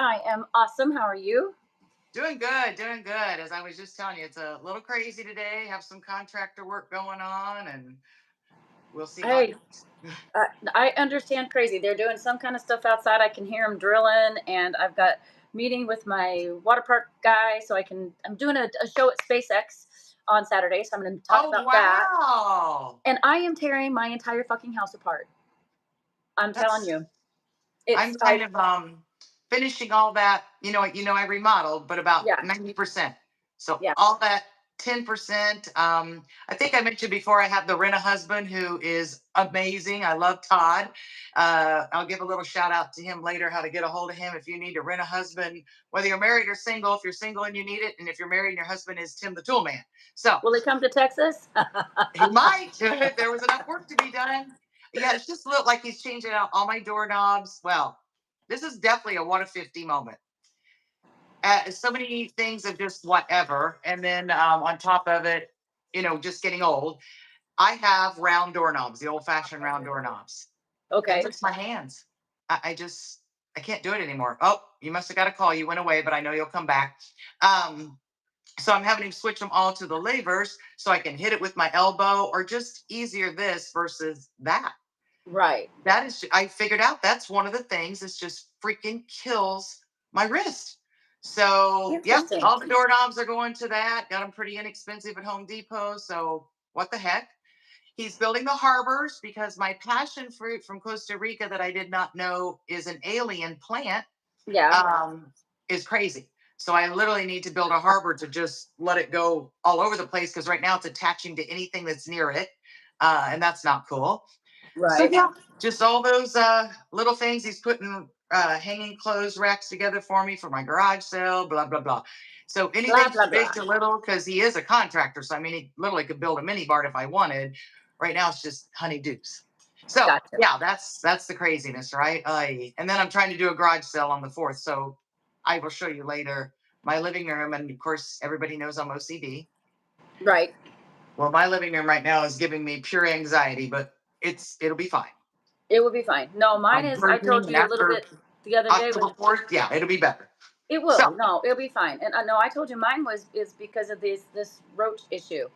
I am awesome. How are you? Doing good, doing good. As I was just telling you, it's a little crazy today. Have some contractor work going on, and we'll see how it Hey, goes. uh, I understand crazy. They're doing some kind of stuff outside. I can hear them drilling, and I've got meeting with my water park guy, so I can. I'm doing a show at SpaceX on Saturday, so I'm going to talk Oh about that. wow, And I am tearing my entire fucking house apart. I'm telling that's you, I'm it's kind of finishing all that. I remodeled, but about yeah, 90%. So yeah, all that 10%. I think I mentioned before I have the rent a husband who is amazing. I love Todd. I'll give a little shout out to him later how to get a hold of him if you need to rent a husband, whether you're married or single. If you're single and you need it, and if you're married and your husband is Tim the Tool Man. So will they come to Texas? he might if there was enough work to be done. Yeah, it's just look like he's changing out all my doorknobs. Well, this is definitely a 1 of 50 moment. So many things of just whatever, and then on top of it, just getting old. I have round doorknobs, the old-fashioned round dournobs. It Okay, hurts my hands. I can't do it anymore. Oh, you must have got a call. You went away, but I know you'll come back. Um, so I'm having him switch them all to the levers so I can hit it with my elbow or just easier this versus that. right. That is, I figured out that's one of the things that's just freaking kills my wrist. So, yep, Interesting. all the doorknobs are going to that. Got them pretty inexpensive at Home Depot. So, what the heck? He's building the harbors because my passion fruit from Costa Rica that I did not know is an alien plant Yeah, um, is crazy. So I literally need to build a harbor to just let it go all over the place because right now it's attaching to anything that's near it, and that's not cool. So right. yeah, just all those little things he's putting hanging clothes racks together for me for my garage sale, blah blah blah. So Blah anything blah from big blah. to little, because he is a contractor. So I mean, he literally could build a mini bar if I wanted. Right now, it's just honeydews. So Gotcha. yeah, that's the craziness, right? And then I'm trying to do a garage sale on the 4th. So I will show you later my living room, and of course, everybody knows I'm OCD. Right. Well, my living room right now is giving me pure anxiety, but it'll be fine. It will be fine. No, mine I'm is. I purging, told and you a little after bit the other day October when 4th, yeah, it'll be better. it So, will. No, it'll be fine. And no, I told you mine was is because of this roach issue.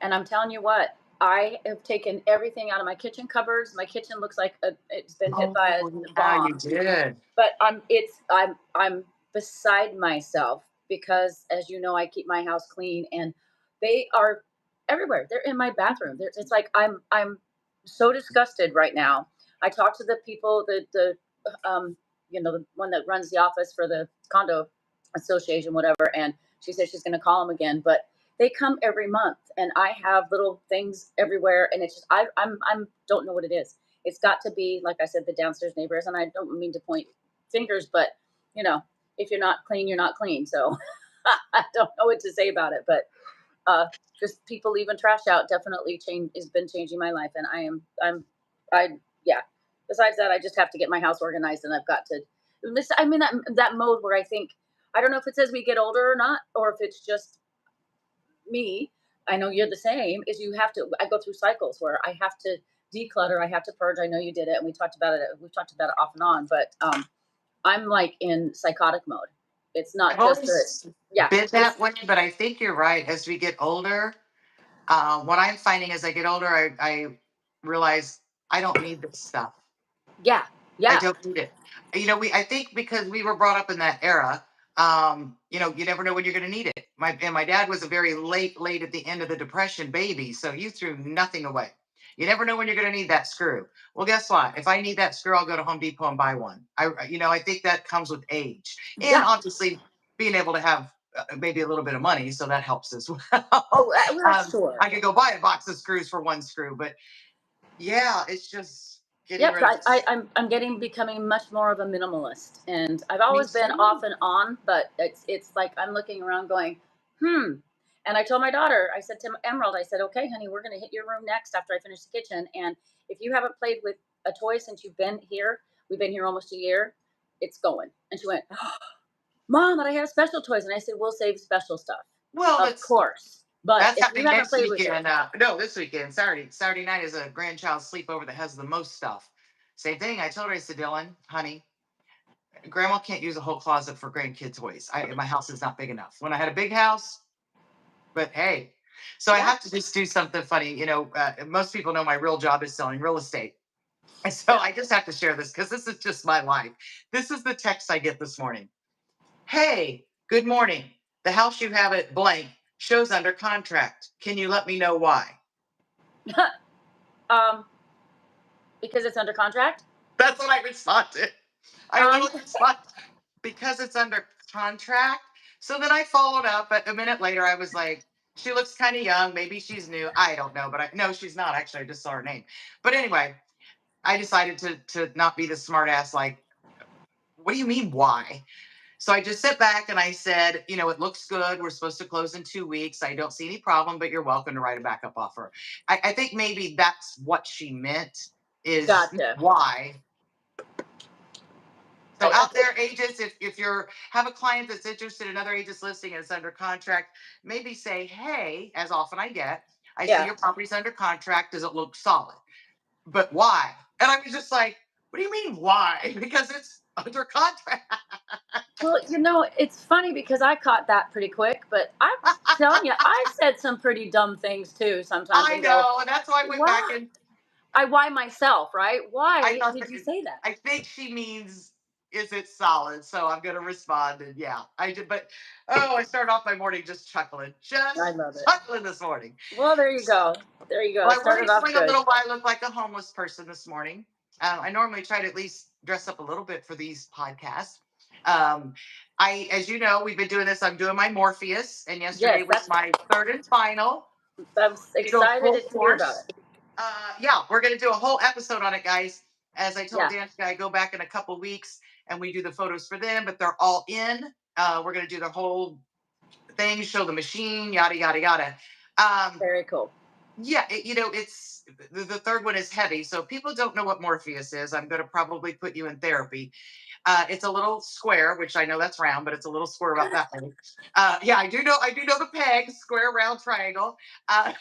And I'm telling you what, I have taken everything out of my kitchen cupboards. My kitchen looks like it's been hit oh, by a yeah, you bomb. did. But I'm beside myself because, as you know, I keep my house clean, and they are everywhere. They're in my bathroom. It's like I'm so disgusted right now. I talked to the people, um, the one that runs the office for the condo association, whatever, and she said she's going to call them again. But they come every month, and I have little things everywhere, and it's just I'm don't know what it is. It's got to be, like I said, the downstairs neighbors, and I don't mean to point fingers, but you know, if you're not clean, you're not clean. So I don't know what to say about it, but uh, just people leaving trash out definitely change has been changing my life, and I yeah. Besides that, I just have to get my house organized, and I've got to. I'm in that mode where I think I don't know if it's as we get older or not, or if it's just me. I know you're the same. Is you have to. I go through cycles where I have to declutter. I have to purge. I know you did it, and we talked about it. We've talked about it off and on, but I'm like in psychotic mode. It's I've not just a always yeah. been It's that way, but I think you're right. As we get older, what I'm finding as I get older, I realize I don't need this stuff. yeah, I yeah, don't need it. I think because we were brought up in that era, you never know when you're going to need it. My dad was a very late at the end of the Depression baby, so you threw nothing away. You never know when you're going to need that screw. Well, guess what? If I need that screw, I'll go to Home Depot and buy one. I think that comes with age, and yeah. obviously being able to have maybe a little bit of money, so that helps as Oh, well. well, sure. I could go buy a box of screws for one screw, but yeah, it's just getting Yep. rid of. I'm getting becoming much more of a minimalist, and I've Me always been off too. and on, but it's like I'm looking around going, hmm. And I told my daughter, I said to Emerald, I said, okay, honey, we're going to hit your room next after I finish the kitchen, and if you haven't played with a toy since you've been here, we've been here almost a year, it's going. And she went, Mom, but I have special toys, and I said, we'll save special stuff, Well, of course. But that's if you happening haven't next played with it, weekend. No, this weekend, Saturday night is a grandchild sleepover that has the most stuff. Same thing. I told her, I said, Dylan, honey, Grandma can't use a whole closet for grandkid toys. My house is not big enough. When I had a big house, but hey, so I Yeah. have to just do something funny. Most people know my real job is selling real estate. And so Yeah. I just have to share this because this is just my life. This is the text I get this morning. Hey, good morning. The house you have at blank shows under contract. Can you let me know why? um, because it's under contract. That's what I responded. I Um, literally responded because it's under contract. So then I followed up, but a minute later I was like, she looks kind of young. Maybe she's new. I don't know, but I no, she's not. Actually, I just saw her name. But anyway, I decided to not be the smart ass. Like, what do you mean why? So I just sat back and I said, it looks good. We're supposed to close in 2 weeks. I don't see any problem, but you're welcome to write a backup offer. I think maybe that's what she meant is gotcha. why. So I out think, there, agents, if you're have a client that's interested in another agent's listing and it's under contract, maybe say, hey, as often I get, I see yeah. your property's under contract. Does it look solid? But why? And I was just like, what do you mean why? Because it's under contract. Well, it's funny because I caught that pretty quick, but I'm telling you, I said some pretty dumb things too sometimes I and go, know. And that's why I went back why? and Why myself, right? I Why thought did you say that? I think she means is it solid? So I'm gonna respond and yeah, I did. But oh, I started off my morning I just love it. chuckling this morning. Well, there you go. There you go. Well, It I won't started off explain a good. little why I look like a homeless person this morning. I normally try to at least dress up a little bit for these podcasts. Um, as you know, we've been doing this. I'm doing my Morpheus, and yesterday Yes, was my third and final. I'm Do a excited full to hear about course. it. Yeah, we're gonna do a whole episode on it, guys. As I told Yeah, Dan, I go back in a couple weeks and we do the photos for them, but they're all in. We're gonna do the whole thing, show the machine, yada yada yada. Um, very cool. yeah, it's the third one is heavy, so if people don't know what Morpheus is, I'm gonna probably put you in therapy. It's a little square, which I know that's round, but it's a little square about that way. Yeah, I do know the peg, square, round, triangle. Uh,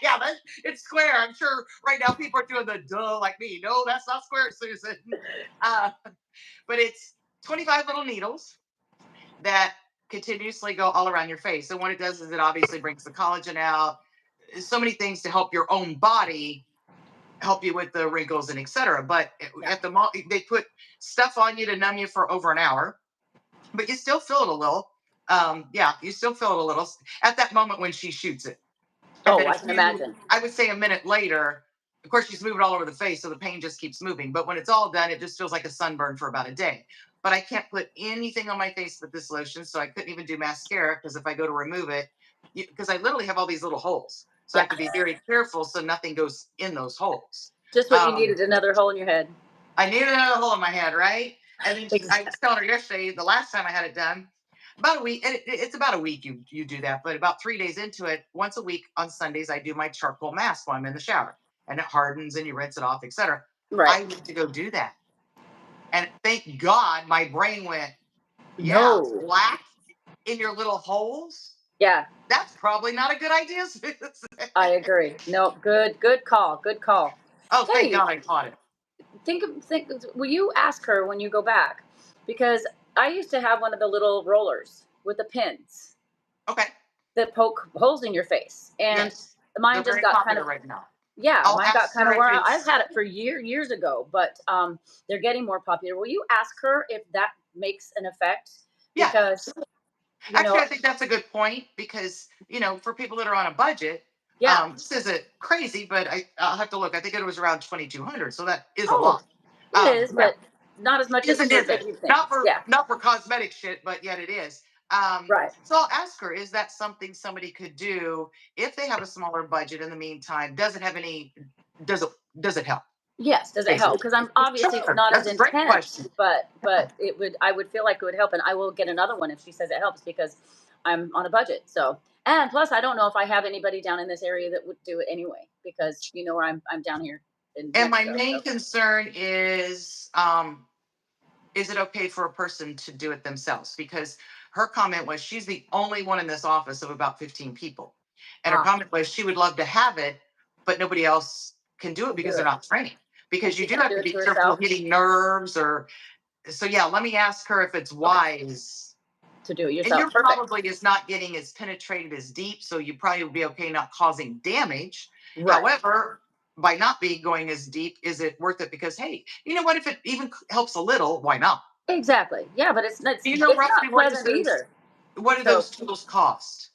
yeah, it's square. I'm sure right now people are doing the duh like me. No, that's not square, Susan. Uh, but it's 25 little needles that continuously go all around your face. And what it does is it obviously brings the collagen out. So many things to help your own body help you with the wrinkles and etc. But Yeah. at the mall, they put stuff on you to numb you for over an hour, but you still feel it a little. Yeah, you still feel it a little at that moment when she shoots it. And Oh, then I can imagine. I would say a minute later, of course, she's moving all over the face, so the pain just keeps moving. But when it's all done, it just feels like a sunburn for about a day. But I can't put anything on my face but this lotion, so I couldn't even do mascara because if I go to remove it, because I literally have all these little holes, so I Yeah, have to be very careful so nothing goes in those holes. just what you Um, needed, another hole in your head. I needed another hole in my head, right? And then I Exactly. was telling her yesterday, the last time I had it done, about a week. And it's about a week you do that, but about 3 days into it, once a week on Sundays, I do my charcoal mask while I'm in the shower, and it hardens and you rinse it off, etc. Right. I went to go do that, and thank God my brain went, yeah, No. black in your little holes. Yeah, That's probably not a good idea. I agree. No, good call. Good call. Oh, thank Hey, God I caught it. think. Will you ask her when you go back? Because I used to have one of the little rollers with the pins Okay. that poke holes in your face, and Yes, they're mine just very got kind popular of, right now. yeah, I'll mine got ask kind her of if worn out. I've it's had it for years ago, but they're getting more popular. Will you ask her if that makes an effect? yeah. Because you Actually, know, I think that's a good point because for people that are on a budget, yeah, this isn't crazy, but I'll have to look. I think it was around 2,200, so that is a oh, lot. it is, Yeah, but not as much is as and for as isn't you think. not for Yeah, cosmetic shit, but yet it is. right. So I'll ask her: Is that something somebody could do if they have a smaller budget? In the meantime, does it have any? Does it does it help? Yes, does it help? Basically, Because I'm obviously it's sure. not as That's a great intense, question. but it would I would feel like it would help, and I will get another one if she says it helps because I'm on a budget. So and plus I don't know if I have anybody down in this area that would do it anyway because where I'm down here in And my Mexico. main So concern is it okay for a person to do it themselves? Because her comment was she's the only one in this office of about 15 people. And her ah, comment was she would love to have it, but nobody else can do it do because they're it, not trained. and Because she you do can't have do to it be to careful herself. hitting nerves or So yeah, let me ask her if it's Okay. wise. To do it And yourself. your Perfect. probably is not getting as penetrated as deep, so you probably will be okay not causing damage. Right. However, by not being going as deep, is it worth it? Because hey, you know what? If it even helps a little, why not? Exactly. Yeah, but Do you know it's roughly not pleasant either. what do So those tools cost?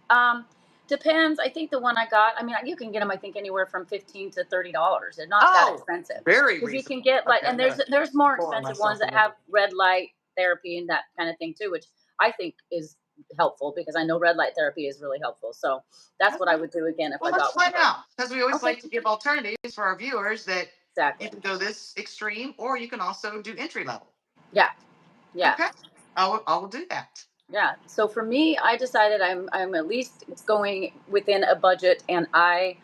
Um, depends. I think the one I got, I mean, you can get them, I think, anywhere from $15 to $30. They're not that Oh, expensive very because you can reasonable. get like, Okay, and I'm gonna there's more pour expensive ones myself that another. have red light therapy and that kind of thing too, which I think is helpful because I know red light therapy is really helpful. So that's what I Okay. would do again if Well, I let's got one. find But out because we always okay, like to give alternatives for our viewers that you exactly. can go this extreme or you can also do entry level. Yeah, yeah. Okay. I will do that. Yeah. So for me, I decided I'm at least going within a budget, and I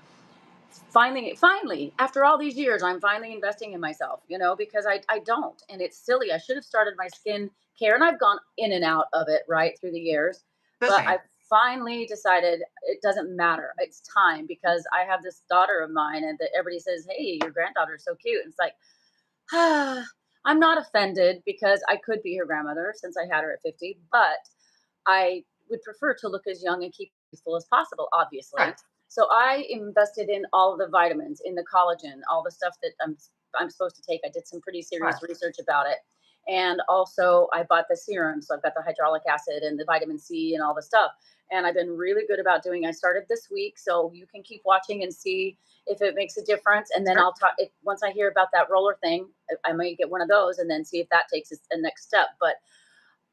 finally after all these years I'm finally investing in myself, because I don't, and it's silly. I should have started my skin care, and I've gone in and out of it right through the years, The but same. I finally decided it doesn't matter. It's time because I have this daughter of mine, and that everybody says, hey, your granddaughter is so cute. And it's like, I'm not offended because I could be her grandmother since I had her at 50, but I would prefer to look as young and keep youthful as possible, obviously. Correct. So I invested in all the vitamins, in the collagen, all the stuff that I'm supposed to take. I did some pretty serious Right. research about it. And also I bought the serum. So I've got the hydraulic acid and the vitamin C and all the stuff. And I've been really good about doing. I started this week, so you can keep watching and see if it makes a difference. And then Sure. I'll talk once I hear about that roller thing. I might get one of those and then see if that takes us the next step. But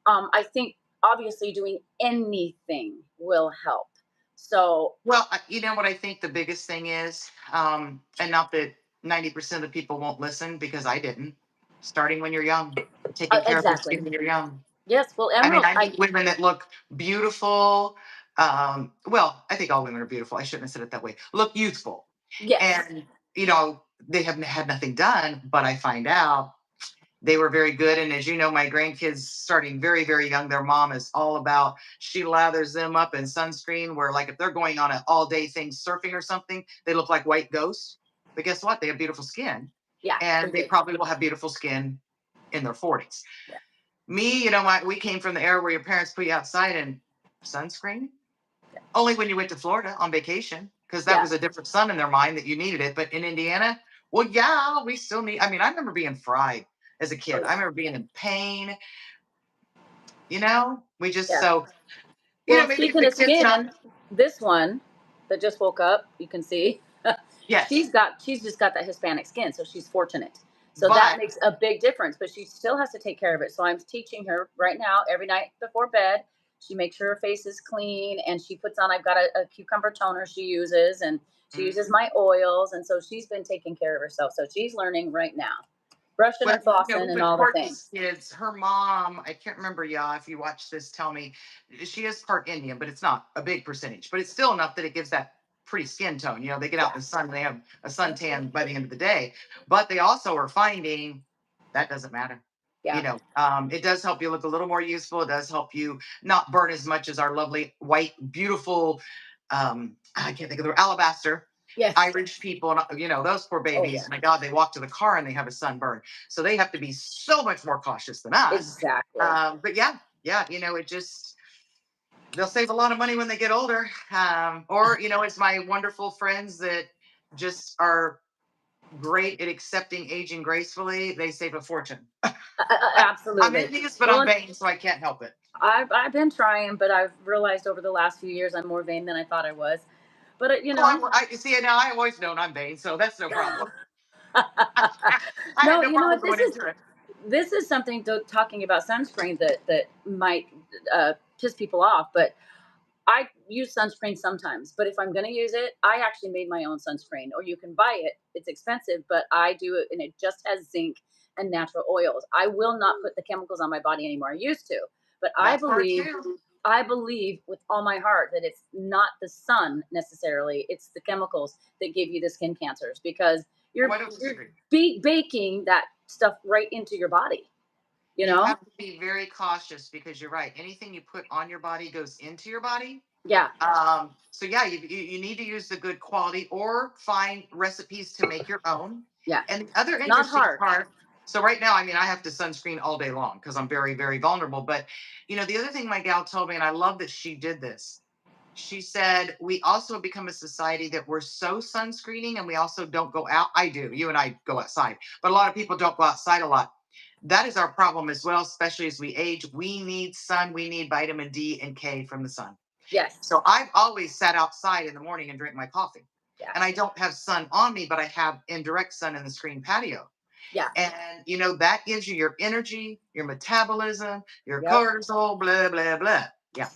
I think obviously doing anything will help. So Well, you know what I think the biggest thing is, and not that 90% of the people won't listen because I didn't. Starting when you're young, taking care of your exactly. skin when you're young. Yes. Well, I mean, Emerald. I meet women that look beautiful. Well, I think all women are beautiful. I shouldn't have said it that way. Look youthful. Yes. And, they haven't had nothing done, but I find out they were very good. And as you know, my grandkids starting very, very young, their mom is all about, she lathers them up in sunscreen where like if they're going on an all day thing, surfing or something, they look like white ghosts. But guess what? They have beautiful skin Yeah. They and they do. probably will have beautiful skin in their 40s. Yeah. Me, we came from the era where your parents put you outside in sunscreen. Yeah. Only when you went to Florida on vacation, because that Yeah. was a different sun in their mind that you needed it. But in Indiana, well, yeah, we still need. I mean, I remember being fried as a Oh kid. I yeah. remember being in pain. We just Yeah. so Well, maybe if speaking the of kids not. skin, this one that just woke up, you can see, Yes, she's just got that Hispanic skin, so she's fortunate. So that but makes a big difference, but she still has to take care of it. So I'm teaching her right now every night before bed. She makes sure her face is clean, and she puts on. I've got a cucumber toner she uses, and she uses mhm. my oils, and so she's been taking care of herself. So she's learning right now, brushing Well, and flossing and with all the Courtney's things. kids, her mom, I can't remember, yeah, if you watch this, tell me, she is part Indian, but it's not a big percentage, but it's still enough that it gives that pretty skin tone. They get out in Yeah, the sun, they have a that's good. suntan by the end of the day, but they also are finding that doesn't matter. Yeah. It does help you look a little more useful. It does help you not burn as much as our lovely white, beautiful, I can't think of the alabaster Yes. Irish people, and those poor Oh babies. yeah. My God, they walk to the car and they have a sunburn, so they have to be so much more cautious than us. Exactly. But yeah, yeah, it just they'll save a lot of money when they get older. Or it's my wonderful friends that just are great at accepting aging gracefully. They save a fortune. I'm Absolutely. envious, but Well, I'm vain, so I can't help it. I've been trying, but I've realized over the last few years I'm more vain than I thought I was. But Oh, I see. Now I've always known I'm vain, so that's no problem. I had no, no you know problem what? going into it. This is something talking about sunscreen that might piss people off, but I use sunscreen sometimes, but if I'm going to use it, I actually made my own sunscreen, or you can buy it. It's expensive, but I do it, and it just has zinc and natural oils. I will not put the chemicals on my body anymore. I used to, but That's hard too. I believe with all my heart that it's not the sun necessarily; it's the chemicals that give you the skin cancers because Oh, I you're don't disagree. baking that stuff right into your body. You You know? have to be very cautious because you're right. Anything you put on your body goes into your body. Yeah, So yeah, you need to use the good quality or find recipes to make your own. yeah. And the other Not interesting hard. part, So right now, I mean, I have to sunscreen all day long because I'm very, very vulnerable. But the other thing my gal told me, and I love that she did this. She said we also have become a society that we're so sunscreening, and we also don't go out. I do. You and I go outside, but a lot of people don't go outside a lot. That is our problem as well, especially as we age. We need sun. We need vitamin D and K from the sun. Yes. So I've always sat outside in the morning and drink my coffee. Yeah. And I don't have sun on me, but I have indirect sun in the screen patio. Yeah. And that gives you your energy, your metabolism, your Yep. cortisol, blah, blah, blah. Yeah.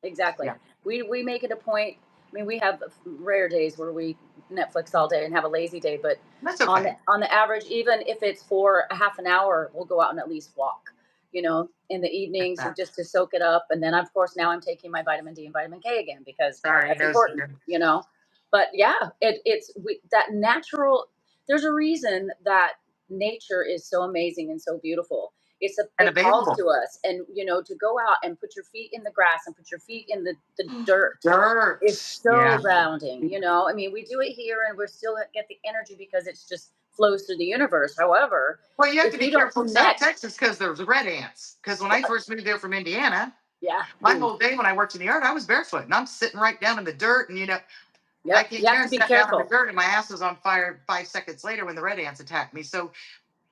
Exactly. Yeah. We make it a point. I mean, we have rare days where we Netflix all day and have a lazy day, but That's on okay. the average, even if it's for a half an hour, we'll go out and at least walk. In the Like evenings, or that. just to soak it up. And then, of course, now I'm taking my vitamin D and vitamin K again because Sorry, that's no important. sugar. But yeah, that natural. There's a reason that nature is so amazing and so beautiful. And It calls available. to us, and to go out and put your feet in the grass and put your feet in the dirt is Dirt. so Yeah. grounding. I mean, we do it here and we're still get the energy because it's just flows through the universe. However, Well, you have if to be you don't careful in South connect. Texas because there's red ants. Because when I first moved there from Indiana, Yeah, my boom. whole day when I worked in the yard, I was barefoot and I'm sitting right down in the dirt. And I Yep, came you have there to and be sat down in the careful. dirt and my ass was on fire 5 seconds later when the red ants attacked me. So,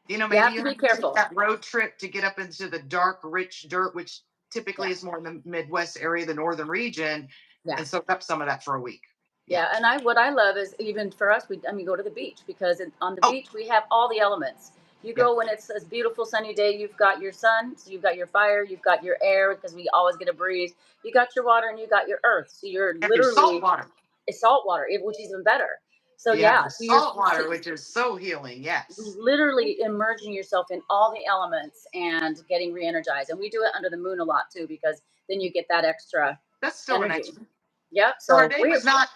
You maybe have you to have be to take careful. that road trip to get up into the dark, rich dirt, which typically Yeah, is more in the Midwest area, the northern region, yeah. and soak up some of that for a week. Yeah. Yeah, and what I love is, even for us, we go to the beach because on the Oh, beach we have all the elements. You yeah. go when it's a beautiful sunny day, you've got your sun, so you've got your fire, you've got your air because we always get a breeze. You got your water and you got your earth. So you're And your salt literally water. it's salt water, which is even better. So You have yeah, the so you're salt water, which is so healing. Yes. literally immersing yourself in all the elements and getting re-energized. And we do it under the moon a lot too because then you get that extra That's still an energy. extra. Yep. So our So day we was not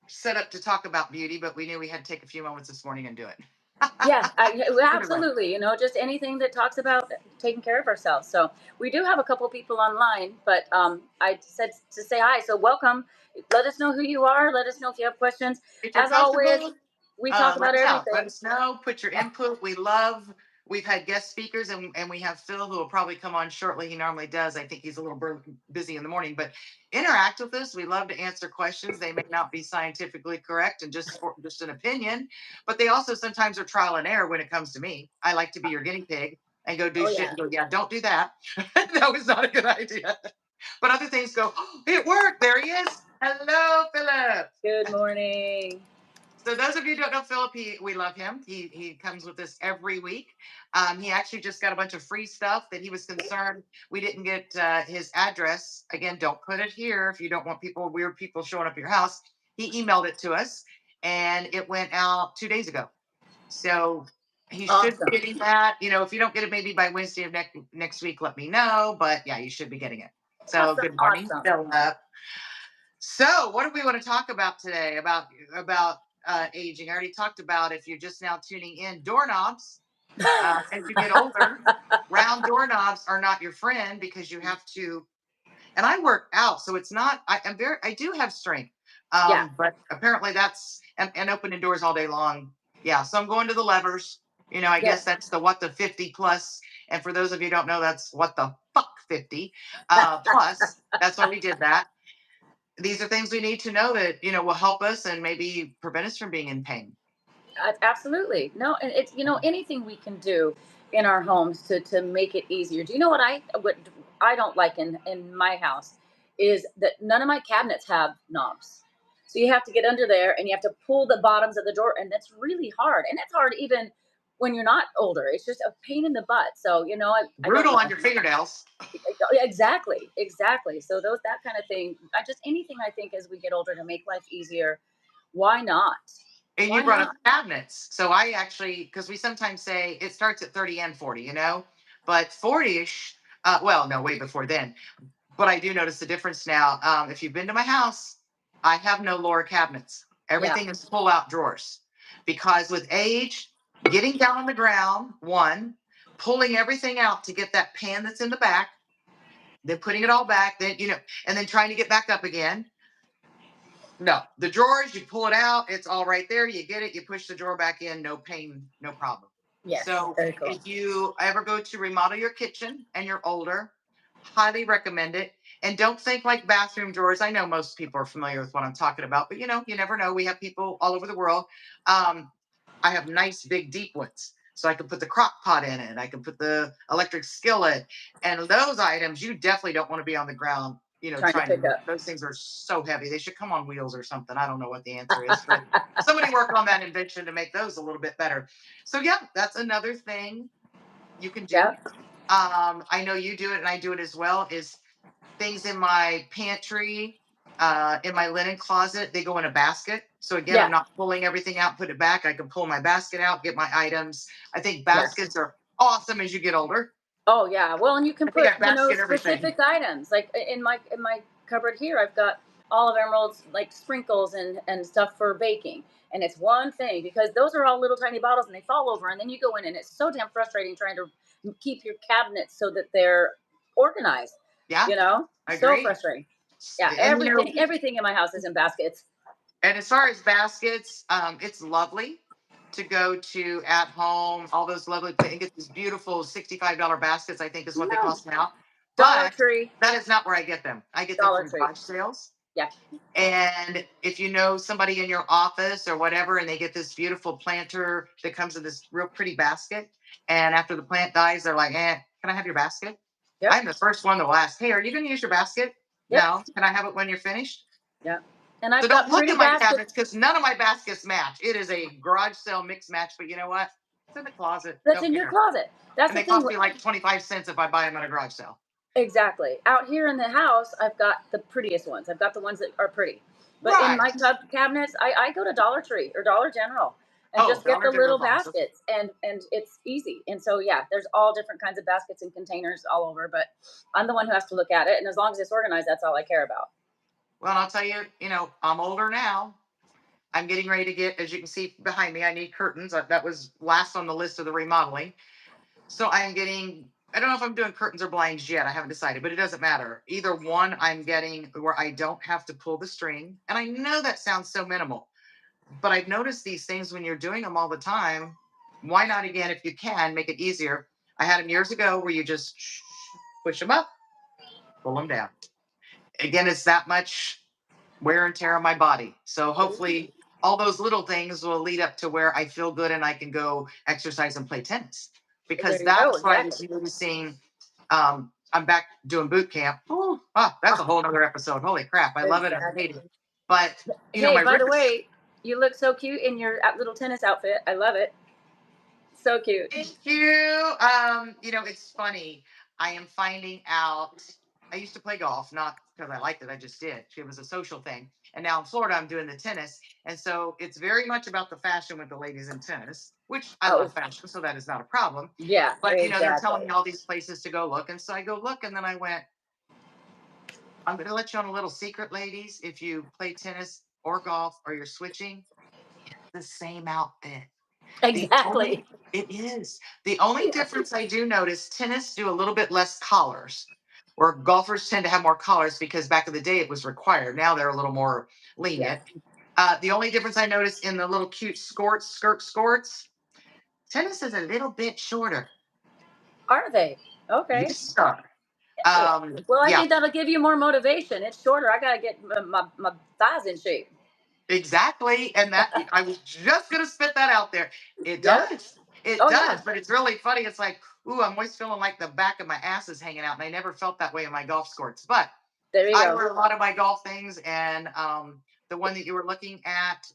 set up to talk about beauty, but we knew we had to take a few moments this morning and do it. Yeah, Anyway, absolutely. Just anything that talks about taking care of ourselves. So we do have a couple people online, but I said to say hi. So welcome. Let us know who you are. Let us know if you have questions. if you're As always, comfortable, we talk let about us know. Let everything. us know. Put your input. We've had guest speakers, and we have Phil who will probably come on shortly. He normally does. I think he's a little busy in the morning, but interact with us. We love to answer questions. They may not be scientifically correct and just an opinion, but they also sometimes are trial and error when it comes to me. I like to be your guinea pig and go do Oh shit yeah. and go, yeah, don't do that. That was not a good idea. But other things go, oh, it worked. There he is. Hello, Philip. Good morning. So those of you who don't know Philip, we love him. He comes with us every week. He actually just got a bunch of free stuff that he was concerned we didn't get his address. Again, don't put it here if you don't want weird people showing up at your house. He emailed it to us, and it went out 2 days ago. So he should be Awesome. getting that. If you don't get it maybe by Wednesday of next week, let me know. But yeah, you should be getting it. So Awesome. good morning, Awesome. Philip. So, what do we want to talk about today about aging? I already talked about if you're just now tuning in, doorknobs. As you get older, round doorknobs are not your friend because you have to. And I work out, so it's not. I do have strength, Yeah. but apparently that's and opening doors all day long. Yeah, so I'm going to the levers. I guess Yes. that's the what the 50 plus. And for those of you who don't know, that's what the fuck 50 plus. That's why we did that. These are things we need to know that will help us and maybe prevent us from being in pain. Absolutely. No, and it's anything we can do in our homes to make it easier. Do you know what I don't like in my house is that none of my cabinets have knobs. So you have to get under there and you have to pull the bottoms of the door, and that's really hard. And that's hard even when you're not older. It's just a pain in the butt. So I don't Brutal on know. your fingernails. Exactly, exactly. So those that kind of thing. I just anything I think as we get older to make life easier. Why not? And you Why brought up not? cabinets. So I actually, because we sometimes say it starts at 30 and 40, but 40ish, well, no, way before then. But I do notice the difference now. If you've been to my house, I have no lower cabinets. Yeah. Everything is pull out drawers because with age, getting down on the ground, one, pulling everything out to get that pan that's in the back, then putting it all back, and then trying to get back up again. No, the drawers, you pull it out, it's all right there. You get it, you push the drawer back in, no pain, no problem. Yes, So very cool. if you ever go to remodel your kitchen and you're older, highly recommend it. And don't think like bathroom drawers. I know most people are familiar with what I'm talking about, but you never know. We have people all over the world. Um, I have nice big deep ones. So I can put the crock pot in it. I can put the electric skillet. And those items you definitely don't want to be on the ground, Trying to trying to pick lift. up. Those things are so heavy. They should come on wheels or something. I don't know what the answer is, but somebody work on that invention to make those a little bit better. So yeah, that's another thing you can do. Yep. I know you do it and I do it as well, is things in my pantry, in my linen closet, they go in a basket. So again, I'm Yeah. not pulling everything out, put it back. I can pull my basket out, get my items. I think Yes. baskets are awesome as you get older. Oh yeah. Well, and you can I think put, I basket everything. specific items. Like in my cupboard here, I've got olive emeralds, like sprinkles and stuff for baking. And it's one thing because those are all little tiny bottles and they fall over and then you go in and it's so damn frustrating trying to keep your cabinets so that they're organized, Yeah, I So agree. frustrating. Yeah, And everything in my house is in baskets. and as far as baskets, it's lovely to go to at home, all those lovely and get these beautiful $65 baskets, I think is what they No. cost now. Dollar But Tree. that is not where I get them. I get them Dollar from Tree. garage sales. Yeah. And if you know somebody in your office or whatever, and they get this beautiful planter that comes in this real pretty basket, and after the plant dies, they're like, can I have your basket? Yep. I'm the first one that will ask, hey, are you going to use your basket? Yep. No. Can I have it when you're finished? Yep. And So I've don't got look pretty at my baskets. cabinets because none of my baskets match. It is a garage sale mix match, but you know what? It's in the closet. That's Don't in your care. closet. That's And the they thing. cost me like 25 cents if I buy them at a garage sale. Exactly. Out here in the house, I've got the prettiest ones. I've got the ones that are pretty. But in Right. my cabinets, I go to Dollar Tree or Dollar General and Oh, just get Dollar the General little is awesome. baskets and it's easy. And so yeah, there's all different kinds of baskets and containers all over, but I'm the one who has to look at it and as long as it's organized, that's all I care about. Well, I'll tell you, I'm older now. I'm getting ready to get, as you can see behind me, I need curtains. That was last on the list of the remodeling. So I'm getting, I don't know if I'm doing curtains or blinds yet. I haven't decided, but it doesn't matter. Either one, I'm getting where I don't have to pull the string. And I know that sounds so minimal, but I've noticed these things when you're doing them all the time. Why not again, if you can, make it easier? I had them years ago where you just push them up, pull them down. Again, it's that much wear and tear on my body. So hopefully all those little things will lead up to where I feel good and I can go exercise and play tennis. Because There you go, that's what I exactly. was noticing. I'm back doing boot camp. Oh, that's a Ah, whole other episode. Holy crap. I love it. I exactly. hate it. But Hey, my by the wrist. way, you look so cute in your little tennis outfit. I love it. So cute. Thank you. It's funny. I am finding out. I used to play golf, not because I liked it. I just did. It was a social thing. And now in Florida, I'm doing the tennis. And so it's very much about the fashion with the ladies in tennis, which I love Oh, fashion. So that is not a problem. yeah, But, they're telling exactly. me all these places to go look. And so I go look. And then I went, I'm going to let you on a little secret, ladies. If you play tennis or golf or you're switching, the same outfit. The Exactly. only it is. The only Yeah. difference I do notice, tennis do a little bit less collars, where golfers tend to have more collars because back in the day it was required. Now they're a little more Yes. lenient. The only difference I notice in the little cute skirt skirts, tennis is a little bit shorter. Are they? Okay. Yes, sir. Hey. Well, I Yeah, think that'll give you more motivation. It's shorter. I gotta get my thighs in shape. exactly. And that I was just gonna spit that out there. It Yep. does. It Oh yeah. does, but it's really funny. It's like, ooh, I'm always feeling like the back of my ass is hanging out. And I never felt that way in my golf skirts. But There you I go. wear a lot of my golf things, and the one that you were looking at,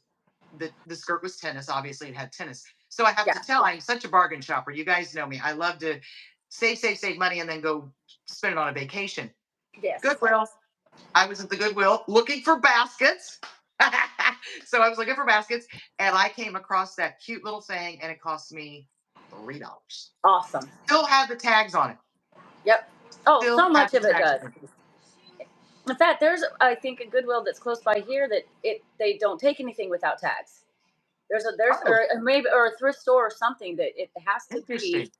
the skirt was tennis. Obviously, it had tennis. So I have to Yeah. tell, I'm such a bargain shopper. You guys know me. I love to save money, and then go spend it on a vacation. Yes. Goodwill. I was at the Goodwill looking for baskets. So I was looking for baskets, and I came across that cute little thing, and it cost me $3. Awesome. Still have the tags on it. Yep. Oh, Still so have much the of it tags does. on it. In fact, there's I think a Goodwill that's close by here that it they don't take anything without tags. There's Oh, maybe or a thrift store or something that it has to interesting. be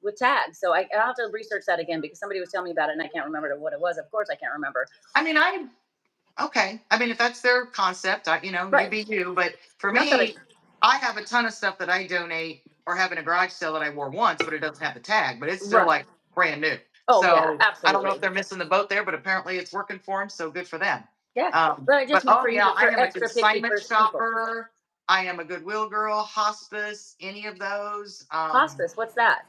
with tags. So I'll have to research that again because somebody was telling me about it and I can't remember what it was. Of course, I can't remember. I mean, okay. I mean, if that's their concept, you Right. be you. But for Not that I. me, I have a ton of stuff that I donate or having a garage sale that I wore once, but it doesn't have the tag, but it's still Right. like brand new. Oh yeah, So I don't know if absolutely. they're missing the boat there, but apparently it's working for them. So good for them. Yeah. But I But just mean oh for you yeah, to, I for am a extra 50 consignment people. shopper. I am a Goodwill girl, hospice, any of those. Hospice, what's that?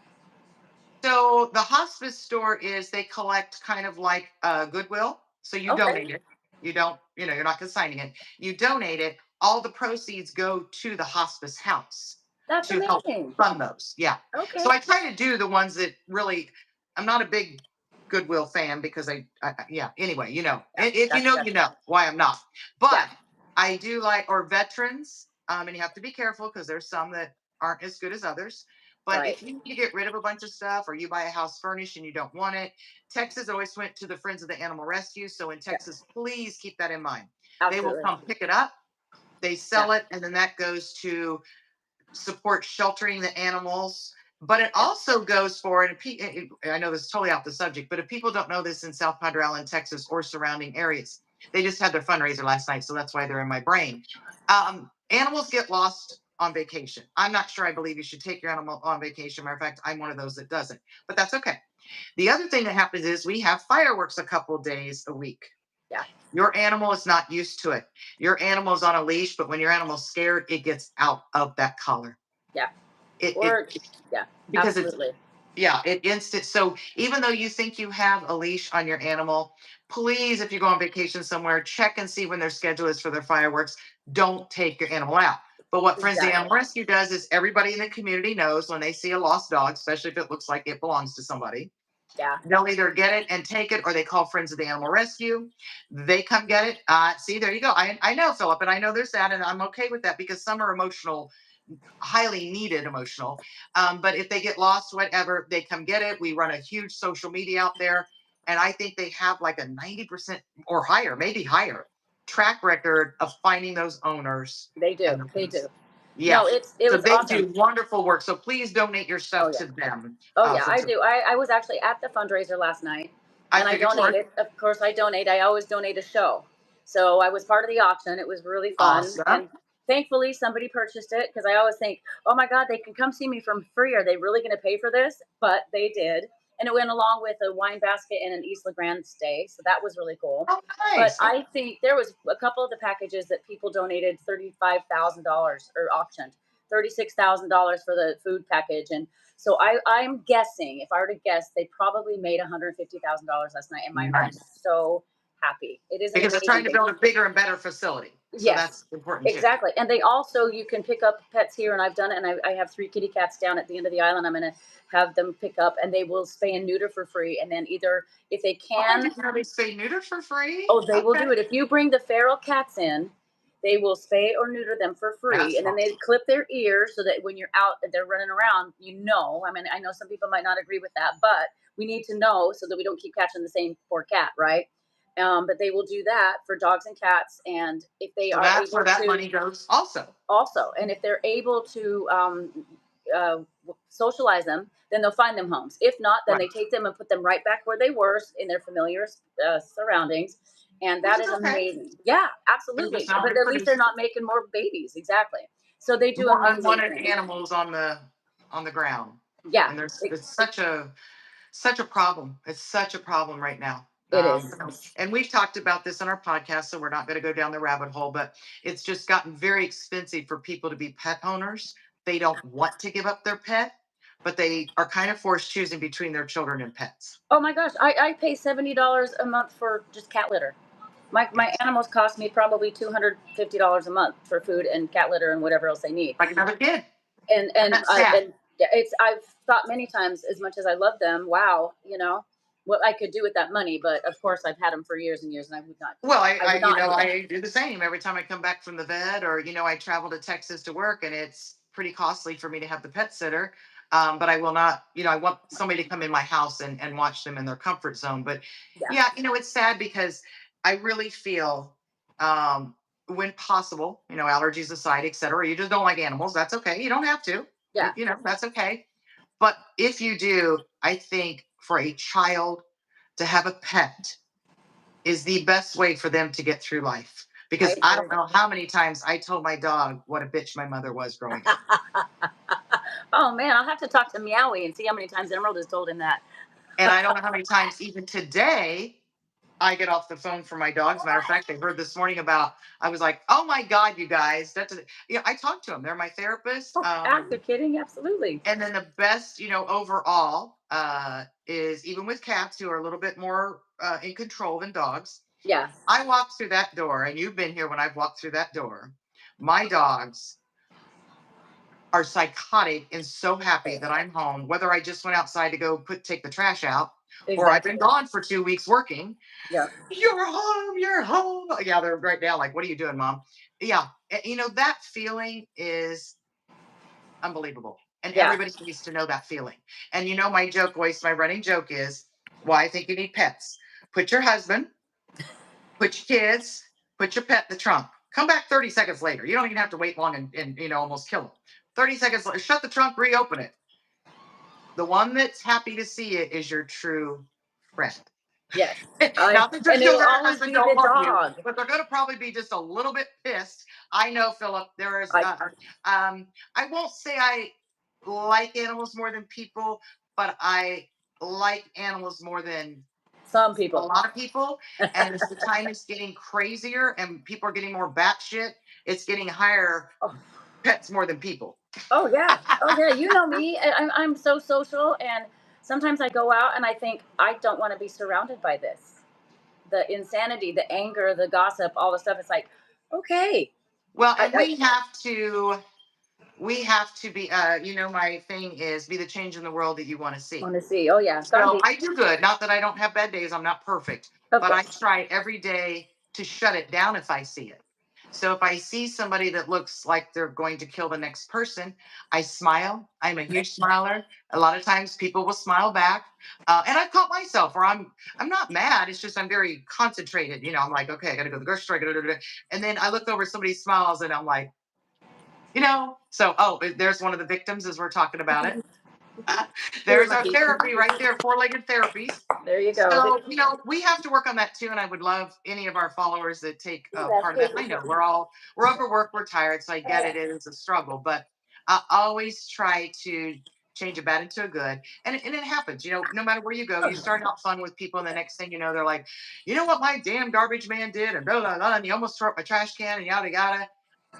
So the hospice store is they collect kind of like Goodwill. So you Okay. donate it. You don't, you're not consigning it. You donate it. All the proceeds go to the hospice house That's to help amazing. fund those. Yeah. So Okay. I try to do the ones that really. I'm not a big Goodwill fan because yeah. Anyway, Yeah. if you know, That's you know why I'm not. But yeah. I do like or veterans. And you have to be careful because there's some that aren't as good as others. But Right. if you need to get rid of a bunch of stuff or you buy a house furnished and you don't want it, Texas always went to the Friends of the Animal Rescue. So in Yeah. Texas, please keep that in mind. They will Absolutely. come pick it up, they Yeah. sell it, and then that goes to support sheltering the animals. But it Yeah. also goes for, and I know this is totally off the subject, but if people don't know this in South Padre Island, Texas, or surrounding areas, they just had their fundraiser last night, so that's why they're in my brain. Animals get lost on vacation. I'm not sure I believe you should take your animal on vacation. Matter of fact, I'm one of those that doesn't, but that's okay. The other thing that happens is we have fireworks a couple days a week. Yeah. Your animal is not used to it. Your animal is on a leash, but when your animal's scared, it gets out of that collar. Yeah. It Or yeah, because it's absolutely. yeah, it instant. So even though you think you have a leash on your animal, please, if you go on vacation somewhere, check and see when their schedule is for their fireworks. Don't take your animal out. But what Friends of the Exactly. Animal Rescue does is everybody in the community knows when they see a lost dog, especially if it looks like it belongs to somebody, Yeah. they'll either get it and take it or they call Friends of the Animal Rescue. They come get it. See, there you go. I know, Philip, and I know there's that, and I'm okay with that because some are emotional, highly needed emotional. But if they get lost, whatever, they come get it. We run a huge social media out there. And I think they have like a 90% or higher, maybe higher track record of finding those owners They do. and the They do. things. Yeah. No, it So was they awesome. do wonderful work. So please donate your Oh stuff yeah. to them. Oh yeah, For I do. I was actually at the fundraiser last night I and I figured you were donated. Of course I donate. I always donate a show. So I was part of the auction. It was really fun. awesome. And thankfully somebody purchased it because I always think, oh my God, they can come see me from free. Are they really going to pay for this? But they did. And it went along with a wine basket and an Isla Grande stay. So that was really cool. Oh, But nice. I think there was a couple of the packages that people donated $35,000 or auctioned $36,000 for the food package. And so I'm guessing, if I were to guess, they probably made $150,000 last night, and my mom's Nice. so happy. It is an Because they're amazing trying to thing. build a bigger and better facility. So Yes, that's important too. exactly. And they also, you can pick up pets here, and I've done it. And I have 3 kitty cats down at the end of the island. I'm going to have them pick up, and they will spay and neuter for free. And then either if they Oh, I can, didn't know they spay neuter for free. oh, they will Okay. do it. If you bring the feral cats in, they will spay or neuter them for free. That's And then they awesome. clip their ears so that when you're out and they're running around, you know. I mean, I know some people might not agree with that, but we need to know so that we don't keep catching the same poor cat, right? But they will do that for dogs and cats. And if they So are that's where able that to, money goes also. also, and if they're able to uh, socialize them, then they'll find them homes. If not, then Right. they take them and put them right back where they were in their familiar surroundings. And Which that is is okay. amazing. Yeah, They're just absolutely. not But at least they're reproducing. not making more babies. Exactly. So they do More amazing unwanted things. animals on the ground. Yeah, And there's it, it's such a problem. It's such a problem right now. it is. And we've talked about this on our podcast, so we're not going to go down the rabbit hole, but it's just gotten very expensive for people to be pet owners. They don't want to give up their pet, but they are kind of forced choosing between their children and pets. Oh my gosh, I pay $70 a month for just cat litter. My Yes. animals cost me probably $250 a month for food and cat litter and whatever else they need. Like another kid. and And and that's I sad. and yeah, it's I've thought many times, as much as I love them, wow, what I could do with that money. But of course, I've had them for years and years, and Well, I would not do that. I do the same every time I come back from the vet, or I travel to Texas to work, and it's pretty costly for me to have the pet sitter. But I will not, I want somebody to come in my house and watch them in their comfort zone. But Yeah, yeah, it's sad because I really feel, when possible, allergies aside, et cetera, you just don't like animals. That's okay. You don't have to. yeah, That's okay. But if you do, I think for a child to have a pet is the best way for them to get through life. I Because I don't agree. know how many times I told my dog what a bitch my mother was growing up. Oh man, I'll have to talk to Meowie and see how many times Emerald has told him that. And I don't know how many times even today I get off the phone for my dogs. Matter of fact, I heard this morning about, I was like, oh my God, you guys, that's, yeah, I talk to them. They're my therapist. Oh, after kidding, absolutely. And then the best, overall, is even with cats who are a little bit more in control than dogs. Yeah, I walk through that door, and you've been here when I've walked through that door. My dogs are psychotic and so happy that I'm home, whether I just went outside to go take the trash out, or I've exactly. been gone for 2 weeks working. Yeah, You're home, you're home. Yeah, they're right now like, what are you doing, mom? Yeah, that feeling is unbelievable. And yeah, everybody needs to know that feeling. And my joke voice, my running joke is why I think you need pets. Put your husband, put your kids, put your pet in the trunk. Come back 30 seconds later. You don't even have to wait long and almost kill them. 30 seconds later, shut the trunk, reopen it. The one that's happy to see it is your true friend. yes. Not that your And it'll children or always husband be don't the love you, dog. but they're going to probably be just a little bit pissed. I know, Philip. There is, I I won't say I like animals more than people, but I like animals more than Some a people. lot of people. And as the time is getting crazier and people are getting more batshit, it's getting higher Oh, pets more than people. oh yeah, oh yeah. You know me. I'm so social, and sometimes I go out and I think I don't want to be surrounded by this. The insanity, the anger, the gossip, all the stuff. It's like, okay, Well, and I we have to be, my thing is be the change in the world that you want to see. want to see. Oh yeah, So Gandhi, I do good. Not that I don't have bad days. I'm not perfect, of but I course. try every day to shut it down if I see it. So if I see somebody that looks like they're going to kill the next person, I smile. I'm a huge smiler. A lot of times people will smile back, and I've caught myself where I'm not mad. It's just I'm very concentrated. I'm like, okay, I got to go to the grocery store. And then I look over somebody smiles, and I'm like, So there's one of the victims as we're talking about it. You're There's our lucky. therapy right there, four-legged therapies. There you go. So, we have to work on that too. And I would love any of our followers that take part of that. I know we're overworked, we're tired, so I get it. It is a struggle, but I always try to change a bad into a good. And it happens, no matter where you go, you start out fun with people, and the next thing you know, they're like, you know what my damn garbage man did, and blah blah blah, and you almost throw up my trash can and yada yada.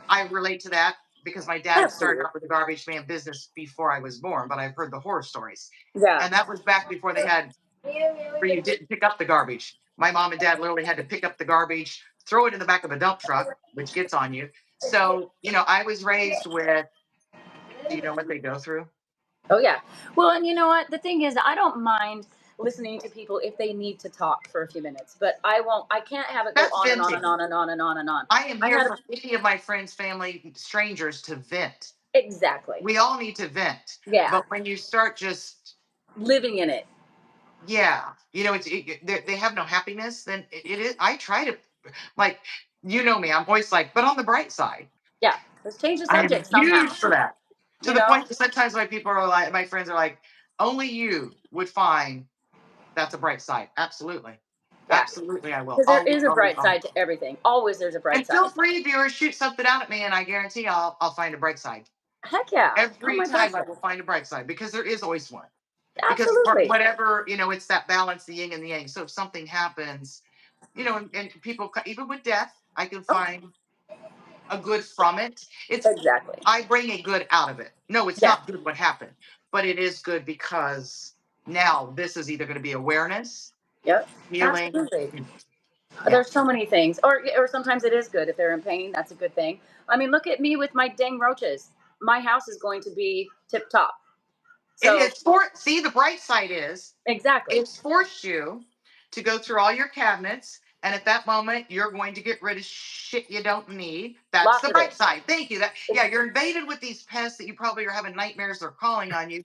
I relate to that because my dad started Absolutely. out with the garbage man business before I was born, but I've heard the horror stories. Yeah. And that was back before they had where you didn't pick up the garbage. My mom and dad literally had to pick up the garbage, throw it in the back of a dump truck, which gets on you. So, I was raised with, do you know what they go through? Oh yeah. Well, and you know what? The thing is, I don't mind listening to people if they need to talk for a few minutes, but I won't. I can't have it go That's on and on and venting. on and on and on and on. I am I here had for any of my friends, family, strangers to vent. exactly. We all need to vent. Yeah. But when you start just, Living in it. yeah, they have no happiness, then it is. I try to, like, me, I'm always like, but on the bright side. Yeah. Let's change the I am subject huge somehow. for that. To You the know? point that sometimes my people are like, my friends are like, only you would find that's a bright side. Absolutely. Yeah. Absolutely, I will. Because there Always, is a always, bright always. side to everything. Always there's a bright And feel side. free, viewers, shoot something out at me, and I guarantee I'll find a bright side. Heck yeah. On Every my time I birthday. will find a bright side because there is always one. Because for Absolutely. whatever, it's that balance, the yin and the yang. So if something happens, and people, even with death, I can Oh, find a good from it. It's exactly. I bring a good out of it. No, it's Yeah. not good what happened, but it is good because now this is either going to be awareness, Yep. healing. Absolutely. Yeah, There's so many things. Or sometimes it is good if they're in pain. That's a good thing. I mean, look at me with my dang roaches. My house is going to be tip top. it So is see, the bright side is exactly. it's forced you to go through all your cabinets. And at that moment, you're going to get rid of shit you don't need. That's Lots the of bright it. side. Thank you. That It's, Yeah, you're invaded with these pests that you probably are having nightmares. They're calling on you.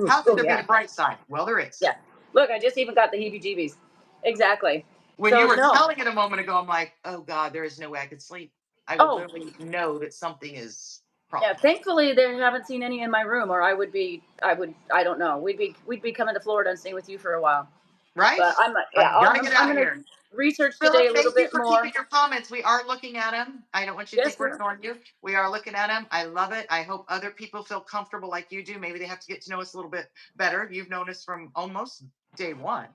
How could oh there be a yeah. bright side? Well, there is. Yeah. Look, I just even got the heebie jeebies. Exactly. When you So were no. telling it a moment ago, I'm like, oh God, there is no way I could sleep. I would Oh, literally know that something is yeah, wrong. thankfully they haven't seen any in my room, or I don't know. We'd be coming to Florida and staying with you for a while. Right? But I'm I yeah, gotta get I'm out of gonna here. research today Philip, a little thank you bit for keeping more. your comments. We are looking at them. I don't want you to Yes, think we're sir. ignoring you. We are looking at them. I love it. I hope other people feel comfortable like you do. Maybe they have to get to know us a little bit better. You've known us from almost day one,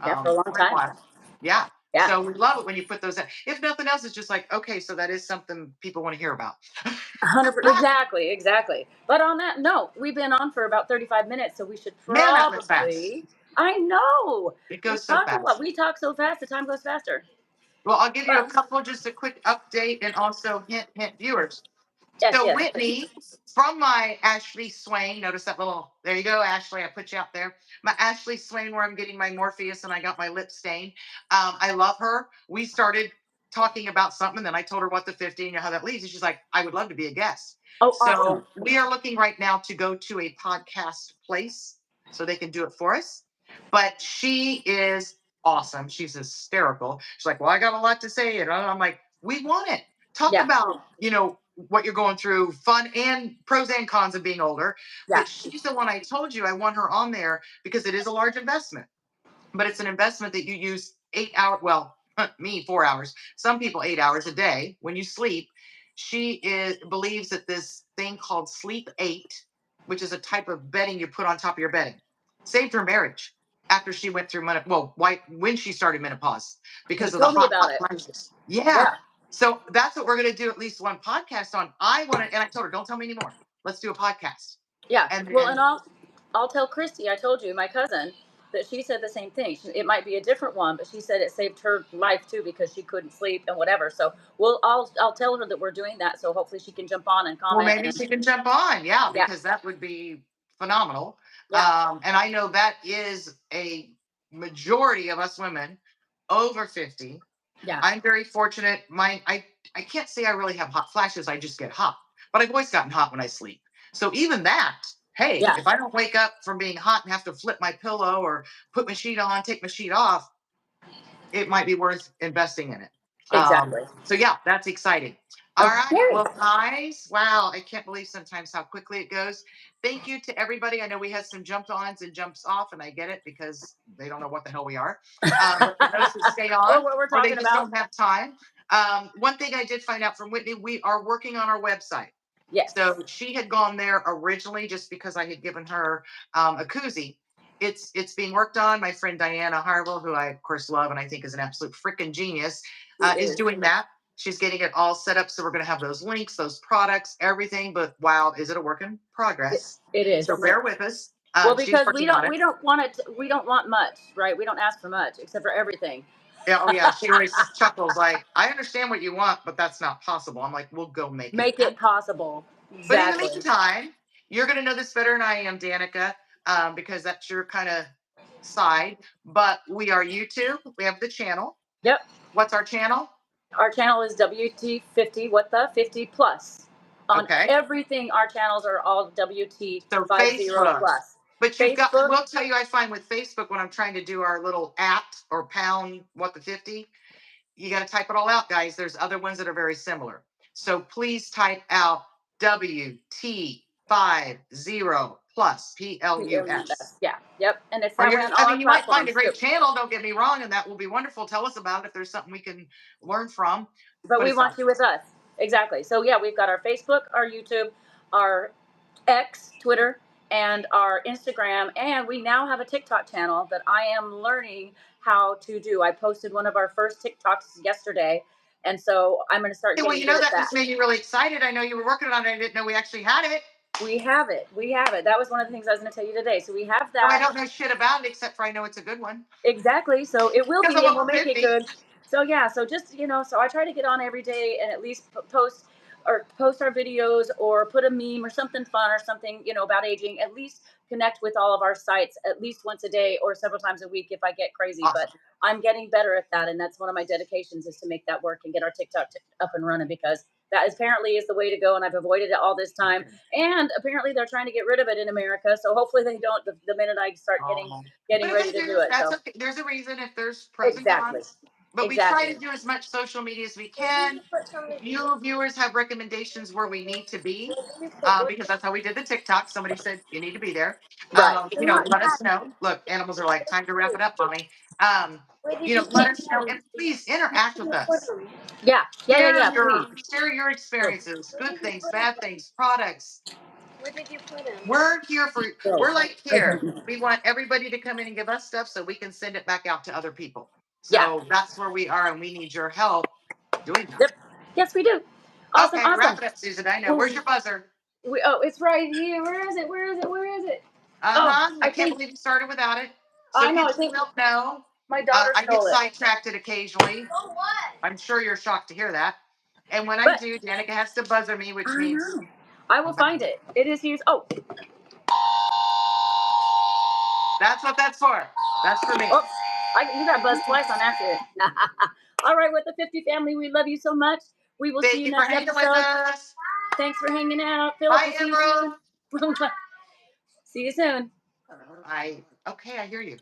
Yeah, for a long quite a time. while. Yeah. Yeah, So we love it when you put those out. If nothing else, it's just like, okay, so that is something people want to hear about. 100%. Exactly, exactly. But on that note, we've been on for about 35 minutes, so we should Man, that was fast. probably. I know It we goes so talk a lot. fast. We talk so fast, the time goes faster. Well, I'll give you a But couple, just a quick update and also hint, hint, viewers. yes, So yes, Whitney, from my Ashley Swain, notice that little, there you go, Ashley, I put you out there. My Ashley Swain, where I'm getting my Morpheus and I got my lip stain. I love her. We started talking about something, and then I told her what the 50, and you know how that leads. And she's like, I would love to be a guest. oh, awesome. So we are looking right now to go to a podcast place so they can do it for us. But she is awesome. She's hysterical. She's like, well, I got a lot to say. And I'm like, we want it. Talk Yeah, about, what you're going through, fun and pros and cons of being older. yeah. But she's the one I told you I want her on there because it is a large investment, but it's an investment that you use 8 hours, well, me 4 hours, some people 8 hours a day when you sleep. Believes that this thing called sleep 8, which is a type of bedding you put on top of your bedding, saved her marriage after she went through well, why, when she started menopause, You because of the told me hot, about hot it. flashes. Yeah. Yeah, So that's what we're going to do, at least one podcast on. I want to, and I told her, don't tell me anymore. Let's do a podcast. yeah. And Well, and then, I'll tell Christy. I told you, my cousin, that she said the same thing. It might be a different one, but she said it saved her life too because she couldn't sleep and whatever. So I'll tell her that we're doing that. So hopefully she can jump on and well, comment maybe and she can jump on. Yeah, yeah, because that would be phenomenal. yeah, And I know that is a majority of us women over 50. yeah. I'm very fortunate. I can't say I really have hot flashes. I just get hot, but I've always gotten hot when I sleep. So even that, hey, Yeah, if I don't wake up from being hot and have to flip my pillow or put my sheet on, take my sheet off, it might be worth investing in it. exactly. So yeah, that's exciting. All right. Okay. Well, guys, wow, I can't believe sometimes how quickly it goes. Thank you to everybody. I know we had some jump ons and jumps off, and I get it because they don't know what the hell we are. But for those that stay Or on, what we're or they talking just about. don't have time. One thing I did find out from Whitney, we are working on our website. Yes, So she had gone there originally just because I had given her a koozie. It's being worked on. My friend Diana Harville, who I of course love and I think is an absolute freaking genius, he is is. doing that. She's getting it all set up. So we're going to have those links, those products, everything. But wow, is it a work in progress? It So is. bear with us. Well, She's because we working on don't it. we don't want it. We don't want much, right? We don't ask for much except for everything. Yeah, oh yeah. She always chuckles like, I understand what you want, but that's not possible. I'm like, we'll go make it Make it happen. possible. But in the Exactly. meantime, you're going to know this better than I am, Danica, because that's your kind of side. But we are YouTube. We have the channel. Yep. What's our channel? Our channel is WT50. What the 50 plus on Okay. everything. Our channels are all So WT50 Facebook. plus. But you've got, I Facebook. will tell you, I find with Facebook when I'm trying to do our little at or pound what the 50, you got to type it all out, guys. There's other ones that are very similar. So please type out WT50 plus PLUS. Yeah. Yep. And it's Or that you're way on just, all I our mean, you might find a platforms too. great channel, don't get me wrong, and that will be wonderful. Tell us about it if there's something we can learn from. But But we it's not. want you with us. Exactly. So yeah, we've got our Facebook, our YouTube, our X, Twitter, and our Instagram, and we now have a TikTok channel that I am learning how to do. I posted one of our first TikToks yesterday, and so I'm going to start Hey, well, getting good at that that. just made me really excited. I know you were working on it. I didn't know we actually had it. We have it. We have it. That was one of the things I was going to tell you today. So we have Oh, I that. don't know shit about it except for I know it's a good one Exactly. So it will because I'm be, and we'll over make it 50. good. So yeah. So just so I try to get on every day and at least post our videos or put a meme or something fun or something about aging. At least connect with all of our sites at least once a day or several times a week if I get crazy. But Awesome. I'm getting better at that, and that's one of my dedications is to make that work and get our TikTok up and running because that apparently is the way to go, and I've avoided it all this time. And apparently they're trying to get rid of it in America. So hopefully they don't the minute I start getting But if ready they to do, do it. that's So okay. There's a reason if there's pros and exactly. cons. But we try to Exactly. do as much social media as we Where did can. you put some of these? You viewers have recommendations where we need to Where be, did you put this? because that's how we did the TikTok. Somebody said you need to be there. Right. Let us know. Look, animals are like, time to wrap it up, mommy. Where did you Let put us know, and please interact with us. them? Yeah. Yeah. Yeah. Share Yeah. Please. your experiences, Where good did you things, put them? bad things, products. Where did you put them? We're here for So, we're like here. We want everybody to come in and give us stuff so we can send it back out to other people. yeah. So that's where we are, and we need your help doing that. Yep. Yes, we do. Awesome. Okay, wrap Awesome. it up, Susan. I know. Where's Well, your buzzer? oh, it's right here. Where is it? Where is it? Where is it? Oh, Uh-huh. I I can't think believe you started without it. So I know. I people think don't know. my daughter I get stole it. sidetracked occasionally. Oh, what? I'm sure you're shocked to hear that. And when I But do, Danica has to buzzer me, which I means know. I will find it. It is here. Oh, that's what that's for. That's for me. oops. You got buzzed twice on accident. All right, with the 50 family, we love you so much. We will see Thank you you for next hanging with episode. us. Thanks for hanging out. Philip, Bye, we'll see you Emerald. soon. See you soon. I okay, I hear you.